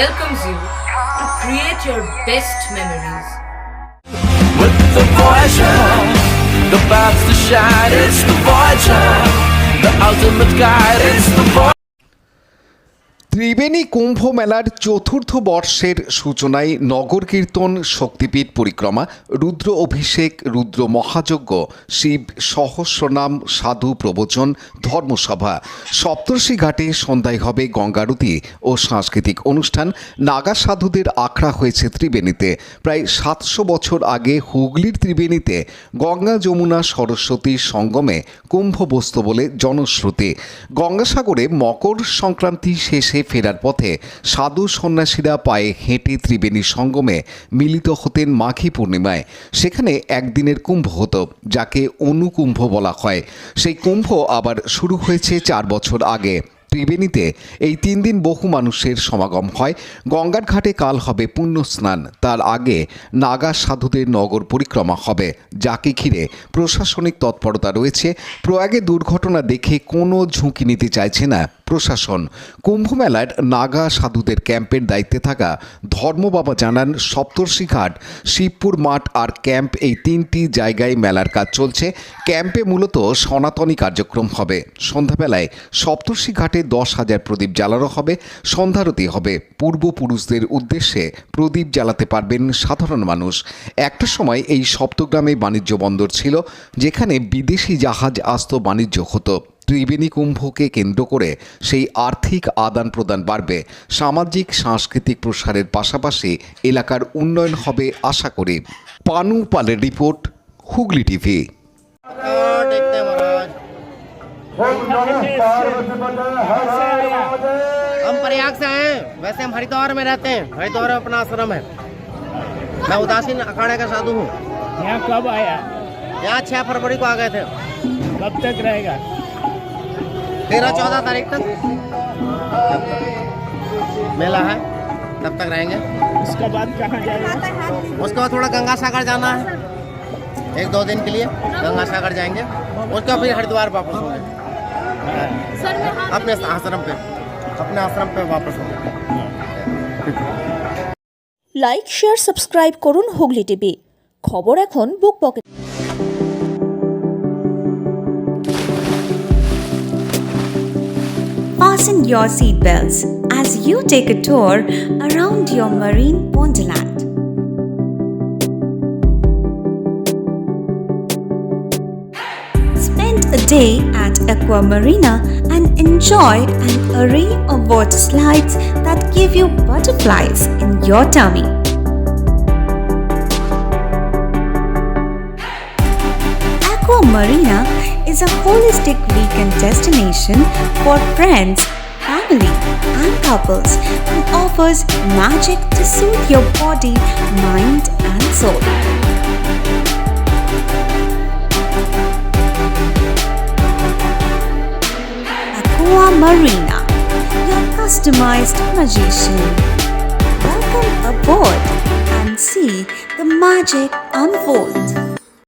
welcomes you to create your best memories. With the Voyager, the paths to shine, it's the Voyager, the ultimate guide, it's the Voyager. Triveni কুম্ভ মেলার চতুর্থ বর্ষের সূচনায় নগর কীর্তন, শক্তিপীঠ পরিক্রমা, রুদ্র অভিষেক, রুদ্র মহাযজ্ঞ, শিব সহস্রনাম, সাধু প্রবচন, ধর্মসভা, সপ্তর্ষি ঘাটে সন্ধ্যায় হবে গঙ্গারতি ও সাংস্কৃতিক অনুষ্ঠান। নাগা সাধুদের আখড়া হয়েছে ত্রিবেণীতে। প্রায় 700 বছর আগে হুগলির ত্রিবেণীতে গঙ্গা যমুনা সরস্বতী সঙ্গমে কুম্ভ বসত বলে জনশ্রুতি। গঙ্গাসাগরে মকর সংক্রান্তি শেষে ফেরার পথে সাধু সন্ন্যাসীরা পায়ে হেঁটে ত্রিবেণী সঙ্গমে মিলিত হতেন মাঘী পূর্ণিমায়। সেখানে একদিনের কুম্ভ হতো, যাকে অনুকুম্ভ বলা হয়। সেই কুম্ভ আবার শুরু হয়েছে 4 বছর আগে। ত্রিবেণীতে এই 3 দিন বহু মানুষের সমাগম হয়। গঙ্গার ঘাটে কাল হবে পুণ্য স্নান। তার আগে নাগা সাধুদের নগর পরিক্রমা হবে, যাকে ঘিরে প্রশাসনিক তৎপরতা রয়েছে। প্রয়াগে দুর্ঘটনা দেখে কোনো ঝুঁকি নিতে চাইছে না প্রশাসন। কুম্ভমেলার নাগা সাধুদের ক্যাম্পের দায়িত্বে থাকা ধর্মবাবা জানান, সপ্তর্ষি ঘাট, শিবপুর মাঠ আর ক্যাম্প, এই 3টি জায়গায় মেলার কাজ চলছে। ক্যাম্পে মূলত সনাতনী কার্যক্রম হবে। সন্ধ্যাবেলায় সপ্তর্ষি ঘাটে 10,000 প্রদীপ জ্বালানো হবে। সন্ধ্যারতি হবে। পূর্বপুরুষদের উদ্দেশ্যে প্রদীপ জ্বালাতে পারবেন সাধারণ মানুষ। একটা সময় এই সপ্তগ্রামে বাণিজ্য বন্দর ছিল, যেখানে বিদেশি জাহাজ আসত, বাণিজ্য হতো। ত্রিবেণী কুম্ভকে কেন্দ্র করে সেই আর্থিক আদান প্রদান বাড়বে। সামাজিক সাংস্কৃতিক প্রসারের পাশাপাশি এলাকার উন্নয়ন হবে আশা করি। পানু পালের রিপোর্ট, হুগলি টিভি। हम प्रयाग से हैं, वैसे हम हरिद्वार में रहते हैं। हरिद्वार में अपना आश्रम है। मैं उदासीन अखाड़े का साधु हूँ। यहाँ कब आया? यहाँ 6 फरवरी को आ गए थे। कब तक रहेगा? 13-14 तारीख तक मेला है, तब तक रहेंगे। उसके बाद कहाँ जाएगा? उसके बाद थोड़ा गंगा सागर जाना है, 1-2 दिन के लिए गंगा सागर जाएंगे। उसके बाद फिर हरिद्वार वापस होंगे, अपने आश्रम पे वापस होंगे। লাইক, শেয়ার, সাবস্ক্রাইব করুন হুগলি টিভি। খবর এখন বুক pocket. Fasten your seatbelts as you take a tour around your marine wonderland. Spend a day at Aqua Marina and enjoy an array of water slides that give you butterflies in your tummy. Aqua Marina is a holistic weekend destination for friends, family, and couples and offers magic to soothe your body, mind, and soul. Aqua Marina, your customized magician. Welcome aboard and see the magic unfold.